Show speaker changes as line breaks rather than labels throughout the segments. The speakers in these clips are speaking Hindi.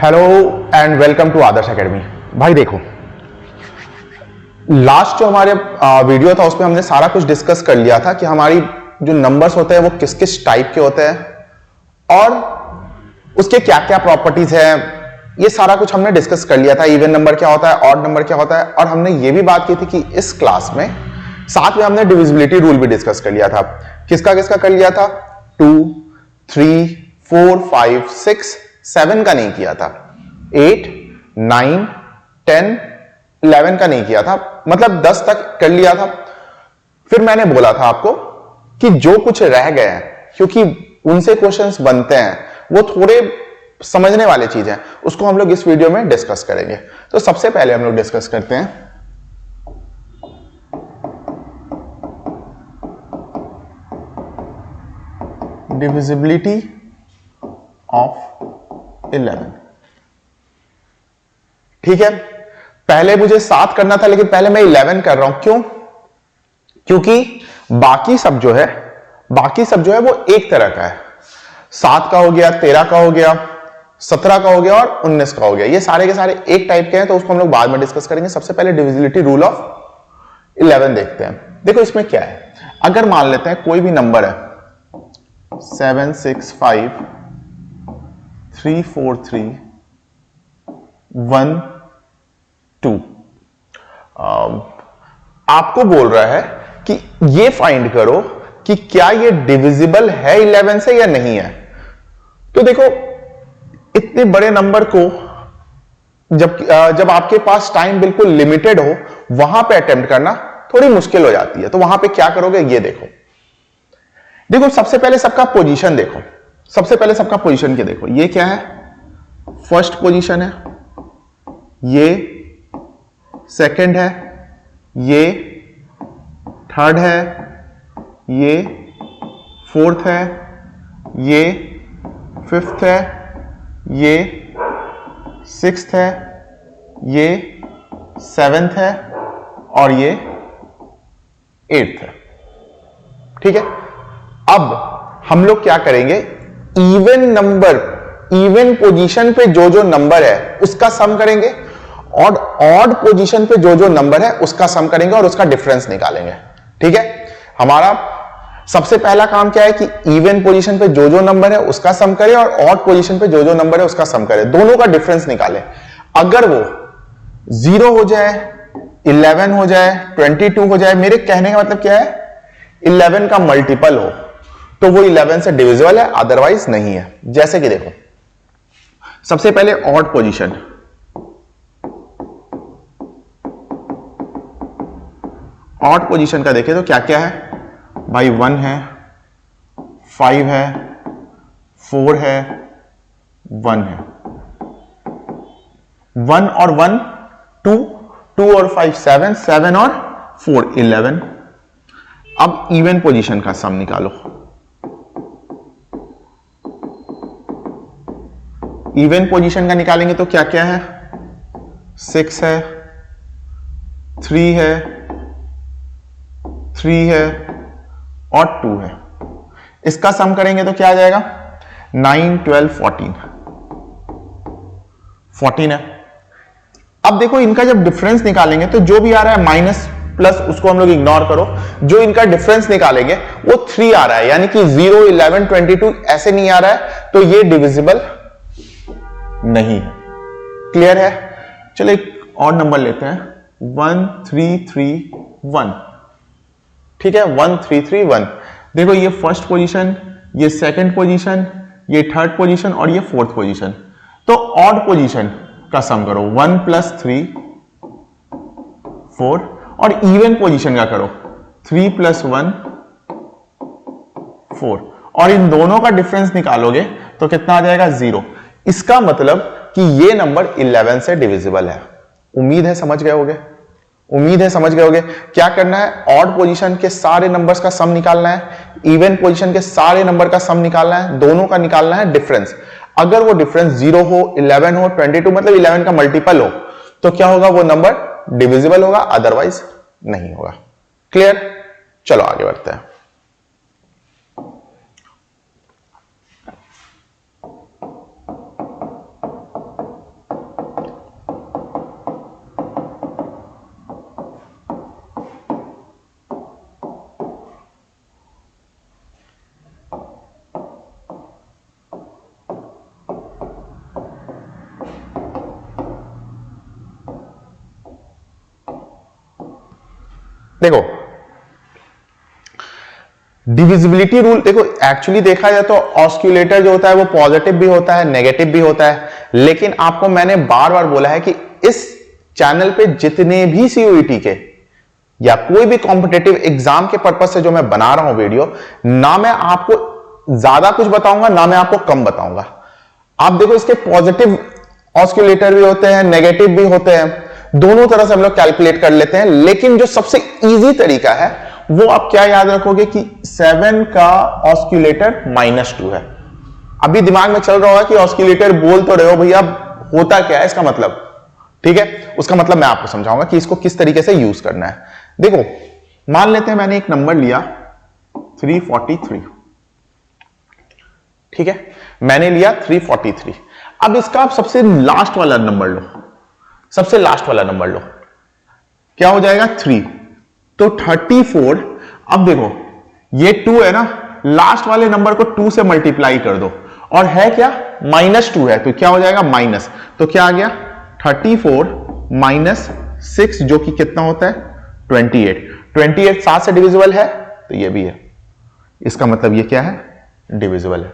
Hello and welcome to Adarsh Academy. भाई देखो, लास्ट जो हमारे वीडियो था उसमें हमने सारा कुछ डिस्कस कर लिया था कि हमारी जो नंबर्स होते हैं वो किस किस टाइप के होते हैं और उसके क्या क्या प्रॉपर्टीज हैं। ये सारा कुछ हमने डिस्कस कर लिया था। इवन नंबर क्या होता है, ऑड नंबर क्या होता है, और हमने ये भी बात की थी कि इस क्लास में साथ में हमने डिविजिबिलिटी रूल भी डिस्कस कर लिया था। किसका किसका कर लिया था? 2, 3, 4, 5, 6, 7 का नहीं किया था, 8, 9, 10, 11 का नहीं किया था, मतलब 10 तक कर लिया था। फिर मैंने बोला था आपको कि जो कुछ रह गए हैं, क्योंकि उनसे क्वेश्चंस बनते हैं, वो थोड़े समझने वाली चीज है, उसको हम लोग इस वीडियो में डिस्कस करेंगे। तो सबसे पहले हम लोग डिस्कस करते हैं डिविजिबिलिटी ऑफ 11। ठीक है, पहले मुझे 7 करना था, लेकिन पहले मैं 11 कर रहा हूं। क्यों? क्योंकि बाकी सब जो है वो एक तरह का है। 7 का हो गया, 13 का हो गया, 17 का हो गया और 19 का हो गया। ये सारे के सारे एक टाइप के हैं, तो उसको हम लोग बाद में डिस्कस करेंगे। सबसे पहले डिविजिबिलिटी रूल ऑफ 11 देखते हैं। देखो इसमें क्या है, अगर मान लेते हैं कोई भी नंबर है 7, 6, 5, 3, 4, 3, 1, 2, आपको बोल रहा है कि ये फाइंड करो कि क्या ये डिविजिबल है 11 से या नहीं है। तो देखो, इतने बड़े नंबर को जब आपके पास टाइम बिल्कुल लिमिटेड हो, वहां पे अटेम्प्ट करना थोड़ी मुश्किल हो जाती है। तो वहां पे क्या करोगे, ये देखो। देखो सबसे पहले सबका पोजीशन देखो। सबसे पहले सबका पोजीशन क्या देखो। ये क्या है? फर्स्ट पोजीशन है, ये सेकंड है, ये थर्ड है, ये फोर्थ है, ये फिफ्थ है, ये सिक्स्थ है, ये सेवेंथ है और ये एट्थ है। ठीक है, अब हम लोग क्या करेंगे, इवन पोजीशन पे जो जो नंबर है उसका सम करेंगे और ऑड पोजीशन पे जो जो नंबर है उसका सम करेंगे और उसका डिफरेंस निकालेंगे। ठीक है, हमारा सबसे पहला काम क्या है कि इवन पोजीशन पे जो जो नंबर है उसका सम करें और ऑड पोजीशन पे जो जो नंबर है उसका सम करें, दोनों का डिफरेंस निकालें। अगर वो 0 हो जाए, 11 हो जाए, 22 हो जाए, मेरे कहने का मतलब क्या है, 11 का मल्टीपल हो तो वो 11 से डिविजिबल है, अदरवाइज नहीं है। जैसे कि देखो, सबसे पहले ऑड पोजीशन, ऑड पोजीशन का देखें तो क्या क्या है भाई। 1 है, 5 है, 4 है, 1 है। 1 और 1 2, 2 और 5 7, 7 और 4 11। अब इवन पोजीशन का सम निकालो। इवन पोजीशन का निकालेंगे तो क्या क्या है, 6 है, 3 है, 3 है और 2 है। इसका सम करेंगे तो क्या आ जाएगा, 9, 12, 14, 14 है। अब देखो, इनका जब डिफरेंस निकालेंगे तो जो भी आ रहा है माइनस प्लस उसको हम लोग इग्नोर करो, जो इनका डिफरेंस निकालेंगे वो 3 आ रहा है, यानी कि 0, 11, 22 ऐसे नहीं आ रहा है, तो ये डिविजिबल नहीं है। क्लियर है? चलो एक और नंबर लेते हैं, 1, 3, 3, 1। ठीक है, 1, 3, 3, 1। देखो, ये फर्स्ट पोजीशन, ये सेकंड पोजीशन, ये थर्ड पोजीशन और ये फोर्थ पोजीशन। तो ऑड पोजीशन का सम करो, 1 + 3 4, और इवन पोजीशन का करो 3 + 1 4, और इन दोनों का डिफरेंस निकालोगे तो कितना आ जाएगा, 0। इसका मतलब कि ये नंबर 11 से डिविजिबल है। उम्मीद है समझ गए होगे, उम्मीद है समझ गए होगे। क्या करना है, ऑड पोजीशन के सारे नंबर्स का सम निकालना है, इवन पोजीशन के सारे नंबर का सम निकालना है, दोनों का निकालना है डिफरेंस। अगर वो डिफरेंस 0 हो, 11 हो, 22 मतलब 11 का मल्टीपल हो, तो क्या होगा, वो नंबर डिविजिबल होगा, अदरवाइज नहीं होगा। क्लियर? चलो आगे बढ़ते हैं। देखो डिविजिबिलिटी रूल, देखो एक्चुअली देखा जाए तो ऑस्क्यूलेटर जो होता है वो पॉजिटिव भी होता है नेगेटिव भी होता है, लेकिन आपको मैंने बार बार बोला है कि इस चैनल पे जितने भी सीयूईटी के या कोई भी कॉम्पिटिटिव एग्जाम के पर्पस से जो मैं बना रहा हूं वीडियो, ना मैं आपको ज्यादा कुछ बताऊंगा ना मैं आपको कम बताऊंगा। आप देखो इसके पॉजिटिव ऑस्क्यूलेटर भी होते हैं नेगेटिव भी होते हैं, दोनों तरह से हम लोग कैलकुलेट कर लेते हैं, लेकिन जो सबसे इजी तरीका है वो आप क्या याद रखोगे कि 7 का ऑस्क्यूलेटर -2 है। अभी दिमाग में चल रहा होगा कि ऑस्क्यूलेटर बोल तो रहे हो भैया, होता क्या है इसका मतलब, ठीक है, उसका मतलब मैं आपको समझाऊंगा कि इसको किस तरीके से यूज करना है। देखो मान लेते हैं मैंने एक नंबर लिया 343, ठीक है, मैंने लिया 343। अब इसका आप सबसे लास्ट वाला नंबर लो, सबसे लास्ट वाला नंबर लो, क्या हो जाएगा 3, तो 34। अब देखो ये 2 है ना, लास्ट वाले नंबर को 2 से मल्टीप्लाई कर दो, और है क्या -2 है, तो क्या हो जाएगा माइनस, तो क्या आ गया 34 - 6 जो कि कितना होता है 28। 28 7 से डिविजिबल है, तो ये भी है, इसका मतलब ये क्या है डिविजिबल है।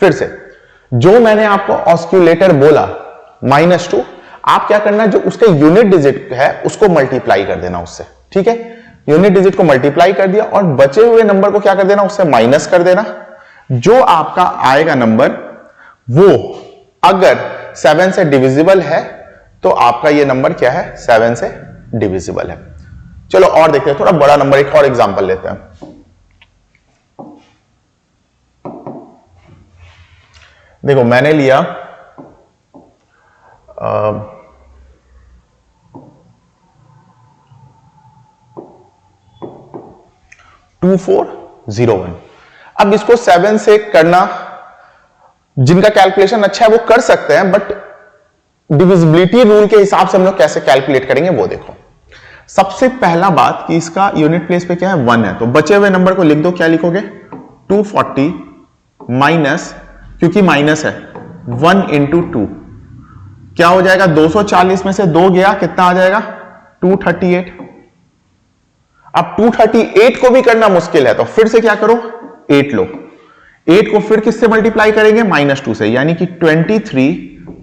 फिर से जो मैंने आपको ऑस्क्यूलेटर बोला -2, आप क्या करना है जो उसका यूनिट डिजिट है उसको मल्टीप्लाई कर देना उससे, ठीक है, यूनिट डिजिट को मल्टीप्लाई कर दिया और बचे हुए नंबर को क्या कर देना उससे माइनस कर देना। जो आपका आएगा नंबर वो अगर 7 से डिविजिबल है तो आपका ये नंबर क्या है 7 से डिविजिबल है। चलो और देखते हैं, थोड़ा बड़ा नंबर, एक और एग्जांपल लेते हैं। देखो मैंने लिया 2401। अब इसको 7 से करना, जिनका कैलकुलेशन अच्छा है वो कर सकते हैं, बट डिविजिबिलिटी रूल के हिसाब से हम लोग कैसे कैलकुलेट करेंगे वो देखो। सबसे पहला बात कि इसका यूनिट प्लेस पे क्या है 1 है, तो बचे हुए नंबर को लिख दो, क्या लिखोगे 240 माइनस, क्योंकि माइनस है 1 × 2 क्या हो जाएगा 240 में से 2 गया, कितना आ जाएगा 238। अब 238 को भी करना मुश्किल है तो फिर से क्या करो 8 लो, 8 को फिर किससे मल्टीप्लाई करेंगे -2 से, यानी कि 23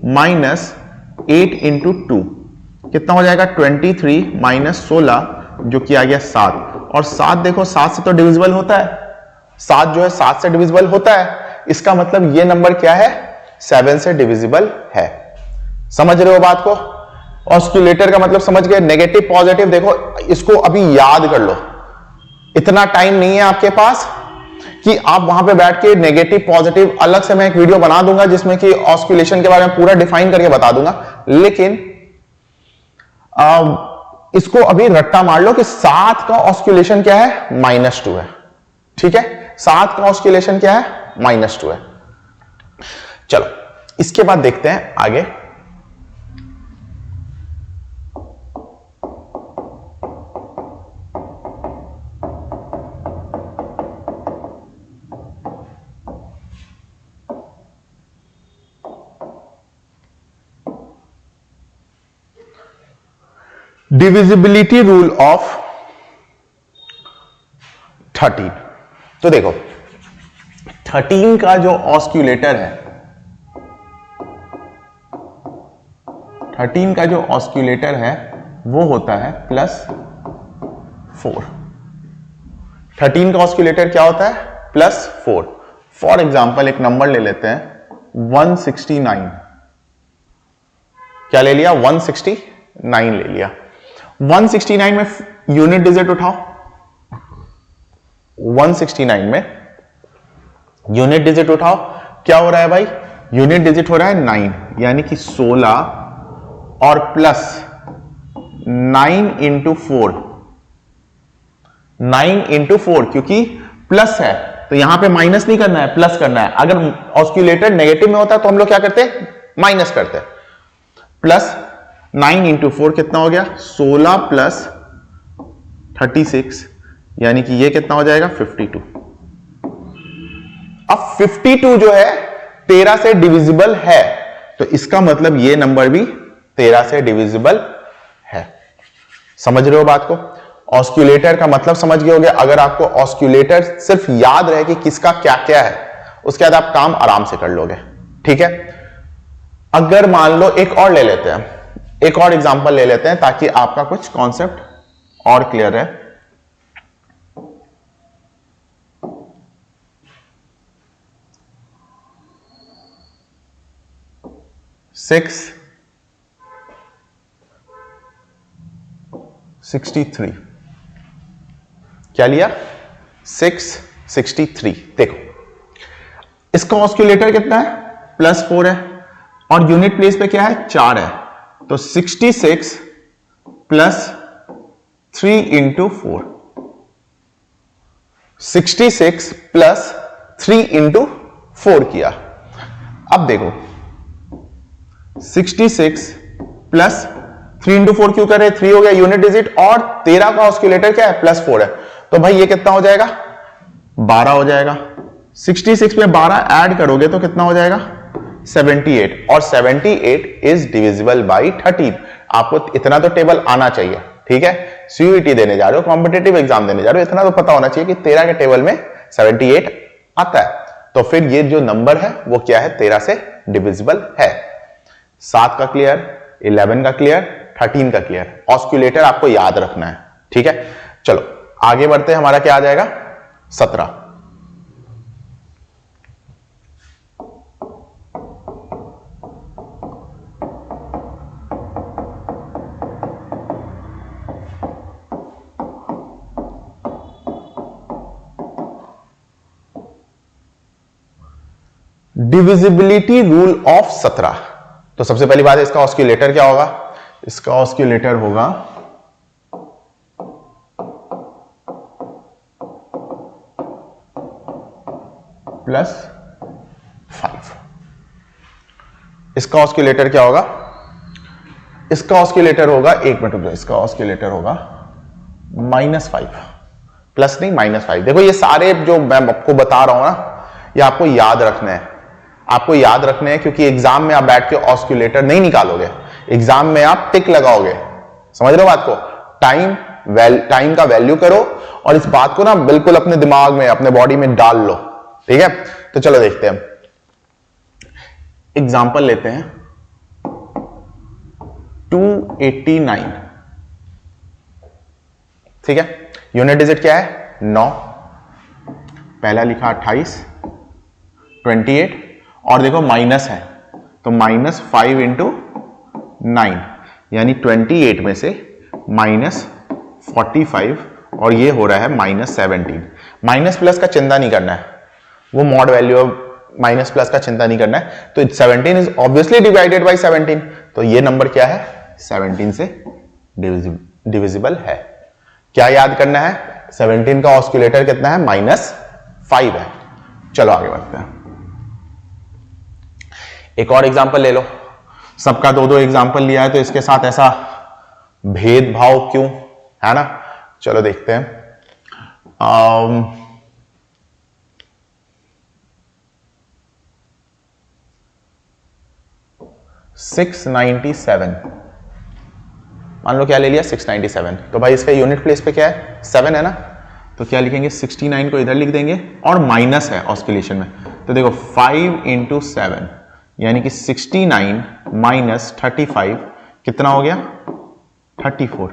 माइनस 8 × 2 कितना हो जाएगा 23 माइनस 16 जो कि आ गया 7। और 7 देखो 7 से तो डिविजिबल होता है, 7 जो है 7 से डिविजिबल होता है, इसका मतलब ये नंबर क्या है 7 से डिविजिबल है। समझ रहे हो बात को? ऑस्क्यूलेटर का मतलब समझ गए, नेगेटिव पॉजिटिव। देखो इसको अभी याद कर लो, इतना टाइम नहीं है आपके पास कि आप वहां पे बैठ के नेगेटिव पॉजिटिव, अलग से मैं एक वीडियो बना दूंगा जिसमें कि ऑस्क्यूलेशन के बारे में पूरा डिफाइन करके बता दूंगा, लेकिन इसको अभी रट्टा मार लो कि 7 का ऑस्क्यूलेशन क्या है -2 है, ठीक है, 7 का ऑस्क्यूलेशन क्या है -2 है। चलो इसके बाद देखते हैं आगे। Divisibility rule of 13। तो देखो 13 का जो ऑस्क्यूलेटर है, 13 का जो ऑस्क्यूलेटर है वो होता है +4। 13 का ऑस्क्यूलेटर क्या होता है +4। फॉर एग्जाम्पल एक नंबर ले लेते हैं 169, क्या ले लिया 169 ले लिया। 169 में यूनिट डिजिट उठाओ, 169 में यूनिट डिजिट उठाओ, क्या हो रहा है भाई यूनिट डिजिट हो रहा है 9, यानी कि 16 और प्लस 9 × 4, 9 × 4 क्योंकि प्लस है तो यहां पे माइनस नहीं करना है प्लस करना है। अगर ऑस्क्यूलेटर नेगेटिव में होता तो हम लोग क्या करते माइनस करते। प्लस 9 × 4 कितना हो गया 16 प्लस 36, यानी कि ये कितना हो जाएगा 52। अब 52 जो है 13 से डिविजिबल है, तो इसका मतलब ये नंबर भी 13 से डिविजिबल है। समझ रहे हो बात को? ऑस्क्यूलेटर का मतलब समझ गए होगे। अगर आपको ऑस्क्यूलेटर सिर्फ याद रहे कि किसका क्या क्या है, उसके बाद आप काम आराम से कर लोगे। ठीक है, अगर मान लो एक और ले लेते हैं, एक और एग्जांपल ले लेते हैं ताकि आपका कुछ कॉन्सेप्ट और क्लियर है। सिक्स 63 क्या लिया 663। देखो इसका ऑस्क्यूलेटर कितना है +4 है और यूनिट प्लेस पे क्या है 4 है, तो 66 + 3 × 4, 66 + 3 × 4 किया। अब देखो 66 + 3 × 4 क्यों कर रहे, 3 हो गया यूनिट डिजिट और 13 का ऑस्क्यूलेटर क्या है +4 है, तो भाई ये कितना हो जाएगा 12 हो जाएगा। 66 में 12 ऐड करोगे तो कितना हो जाएगा 78, और 78 इज डिविजिबल बाई 13। आपको इतना तो टेबल आना चाहिए। ठीक है, सीयूईटी देने जा रहे हो, कॉम्पिटेटिव एग्जाम देने जा रहे हो, इतना तो पता होना चाहिए कि 13 के टेबल में 78 आता है। तो फिर ये जो नंबर है वो क्या है 13 से डिविजिबल है। 7 का क्लियर, 11 का क्लियर, 13 का क्लियर। ऑस्क्यूलेटर आपको याद रखना है। ठीक है, चलो आगे बढ़ते हैं। हमारा क्या आ जाएगा 17। Divisibility rule of 17। तो सबसे पहली बात है इसका ऑस्क्यूलेटर क्या होगा, इसका ऑस्क्यूलेटर होगा +5। इसका ऑस्क्यूलेटर क्या होगा, इसका ऑस्क्यूलेटर होगा, एक मिनट रुक जाओ, इसका ऑस्क्यूलेटर होगा -5, प्लस नहीं -5। देखो ये सारे जो मैं आपको बता रहा हूं ना, ये आपको याद रखने हैं, आपको याद रखने हैं, क्योंकि एग्जाम में आप बैठ के ऑस्क्यूलेटर नहीं निकालोगे, एग्जाम में आप टिक लगाओगे। समझ रहे हो बात को, टाइम का वैल्यू करो और इस बात को ना बिल्कुल अपने दिमाग में अपने बॉडी में डाल लो। ठीक है, तो चलो देखते हैं, एग्जाम्पल लेते हैं 289। ठीक है, यूनिट डिजिट क्या है 9, पहला लिखा 28, 28 और देखो माइनस है तो -5 × 9 यानी 28 में से -45 और ये हो रहा है -17। माइनस प्लस का चिंता नहीं करना है, वो मॉड वैल्यू माइनस प्लस का चिंता नहीं करना है। तो 17 इज ऑब्वियसली डिवाइडेड बाय 17, तो ये नंबर क्या है 17 से डिविजिबल है। क्या याद करना है 17 का ऑस्क्यूलेटर कितना है -5 है। चलो आगे बढ़ते हैं, एक और एग्जांपल ले लो। सबका 2-2 एग्जांपल लिया है तो इसके साथ ऐसा भेदभाव क्यों, है ना। चलो देखते हैं, 697 मान लो क्या ले लिया 697, तो भाई इसका यूनिट प्लेस पे क्या है 7 है ना, तो क्या लिखेंगे 69 को इधर लिख देंगे और माइनस है ऑस्किलेशन में, तो देखो 5 × 7 यानी कि 69 - 35 कितना हो गया 34,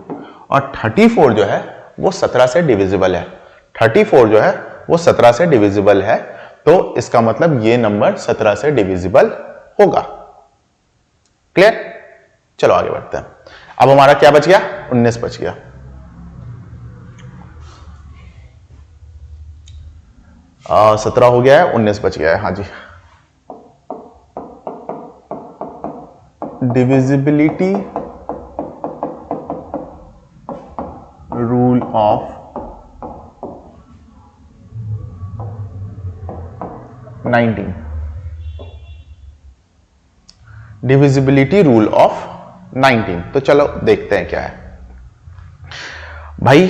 और 34 जो है वो 17 से डिविजिबल है। 34 जो है वो 17 से डिविजिबल है, तो इसका मतलब ये नंबर 17 से डिविजिबल होगा। क्लियर, चलो आगे बढ़ते हैं। अब हमारा क्या बच गया 19 बच गया। आ, 17 हो गया है 19 बच गया है, हाँ जी। Divisibility rule of 19, divisibility rule of 19। तो चलो देखते हैं क्या है भाई।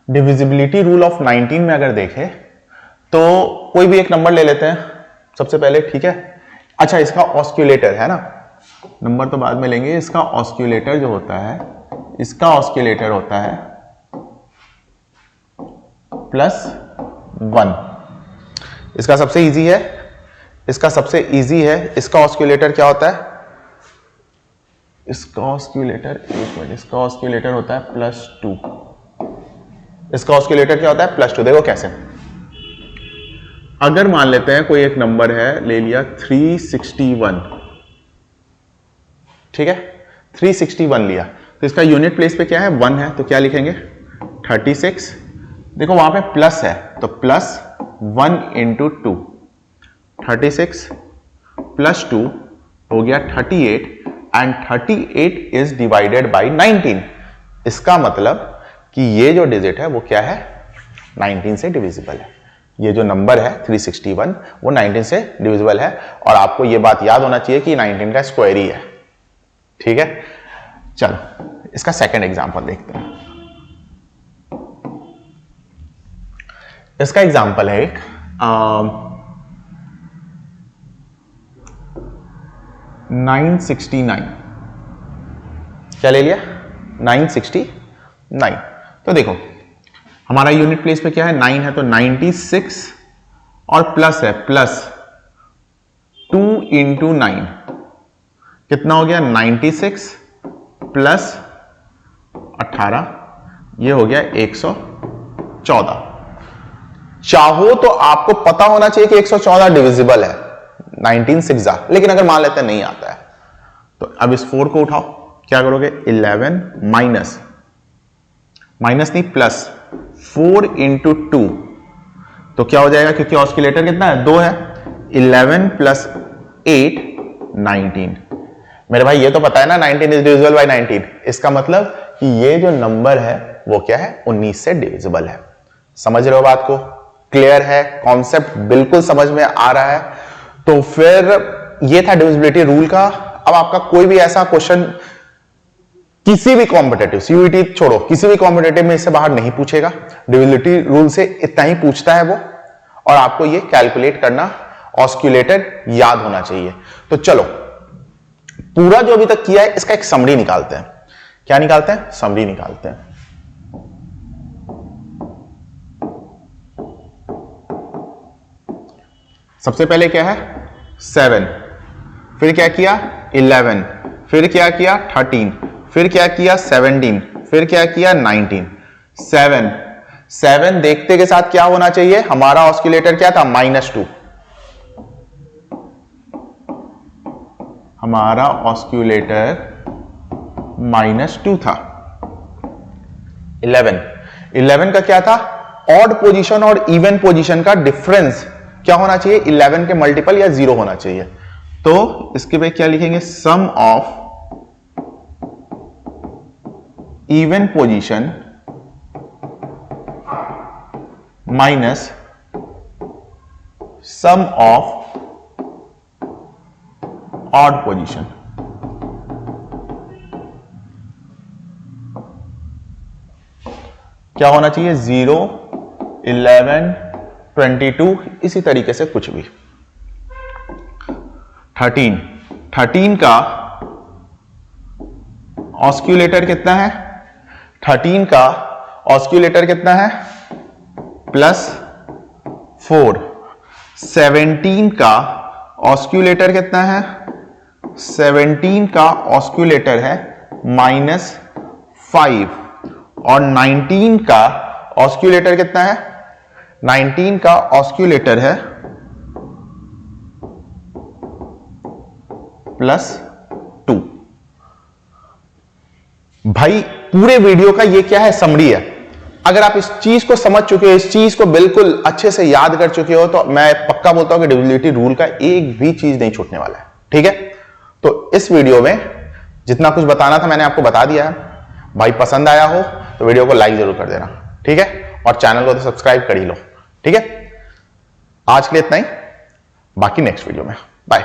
डिविजिबिलिटी रूल ऑफ 19 में अगर देखें तो कोई भी एक नंबर ले लेते हैं सबसे पहले, ठीक है। अच्छा, इसका ऑस्क्यूलेटर है ना, नंबर तो बाद में लेंगे। इसका ऑस्क्यूलेटर जो होता है, इसका ऑस्क्यूलेटर होता है +1। इसका सबसे इजी है, इसका सबसे इजी है। इसका ऑस्क्यूलेटर क्या होता है? इसका ऑस्क्यूलेटर, एक मिनट, इसका ऑस्क्यूलेटर होता है +2। इसका ऑस्क्यूलेटर क्या होता है? +2। देखो कैसे, अगर मान लेते हैं कोई एक नंबर है, ले लिया 361, ठीक है, 361 लिया, तो इसका यूनिट प्लेस पे क्या है? 1 है, तो क्या लिखेंगे? 36। देखो वहां पे प्लस है, तो +1 × 2, 36 + 2 हो गया 38, एंड 38 इज डिवाइडेड बाई 19। इसका मतलब कि ये जो डिजिट है वो क्या है? 19 से डिविजिबल है। ये जो नंबर है 361 वो 19 से डिविजिबल है, और आपको ये बात याद होना चाहिए कि 19 का स्क्वायर ही है, ठीक है। चलो इसका सेकंड एग्जांपल देखते हैं। इसका एग्जांपल है एक 969। क्या ले लिया? 969। तो देखो हमारा यूनिट प्लेस पे क्या है? 9 है, तो 96 और प्लस है, +2 × 9 कितना हो गया? 96 + 18, ये हो गया 114। चाहो तो आपको पता होना चाहिए कि 114 डिविजिबल है 19 6 जा, लेकिन अगर मान लेते हैं नहीं आता है, तो अब इस 4 को उठाओ, क्या करोगे? 11 माइनस नहीं प्लस 4 × 2, तो क्या हो जाएगा? क्योंकि ऑस्किलेटर कितना है? 2 है। 11 + 8 19। मेरे भाई ये तो पता है ना 19 इज डिविजिबल बाय 19। इसका मतलब कि ये जो नंबर है वो क्या है? 19 से डिविजिबल है। समझ रहे हो बात को? क्लियर है? कॉन्सेप्ट बिल्कुल समझ में आ रहा है? तो फिर ये था डिविजिबिलिटी रूल का। अब आपका कोई भी ऐसा क्वेश्चन किसी भी कॉम्पिटेटिव, सीयूईटी छोड़ो, किसी भी कॉम्पिटेटिव में इससे बाहर नहीं पूछेगा। डिविजिबिलिटी रूल से इतना ही पूछता है वो, और आपको ये कैलकुलेट करना, ऑस्क्यूलेटर याद होना चाहिए। तो चलो पूरा जो अभी तक किया है इसका एक समरी निकालते हैं। क्या निकालते हैं? समरी निकालते हैं। सबसे पहले क्या है? 7, फिर क्या किया? 11, फिर क्या किया? 13, फिर क्या किया? 17, फिर क्या किया? 19। 7 देखते के साथ क्या होना चाहिए? हमारा ऑस्किलेटर क्या था? -2। हमारा ऑस्क्यूलेटर -2 था। 11 का क्या था? ऑड पोजीशन और इवन पोजीशन का डिफरेंस क्या होना चाहिए? 11 के मल्टीपल या 0 होना चाहिए। तो इसके पे क्या लिखेंगे? Sum of even position minus sum of odd position. क्या होना चाहिए? 0, 11, 22, इसी तरीके से कुछ भी। 13 का ऑस्क्यूलेटर कितना है? 13 का ऑस्क्यूलेटर कितना है? +4। 17 का ऑस्क्यूलेटर कितना है? 17 का ऑस्क्यूलेटर है -5, और 19 का ऑस्क्यूलेटर कितना है? 19 का ऑस्क्यूलेटर है +2। भाई पूरे वीडियो का ये क्या है? समरी है। अगर आप इस चीज को समझ चुके हो, इस चीज को बिल्कुल अच्छे से याद कर चुके हो, तो मैं पक्का बोलता हूं कि डिविजिबिलिटी रूल का एक भी चीज नहीं छूटने वाला है। ठीक है, तो इस वीडियो में जितना कुछ बताना था मैंने आपको बता दिया है। भाई पसंद आया हो तो वीडियो को लाइक जरूर कर देना, ठीक है, और चैनल को तो सब्सक्राइब कर ही लो। ठीक है, आज के लिए इतना ही, बाकी नेक्स्ट वीडियो में। बाय।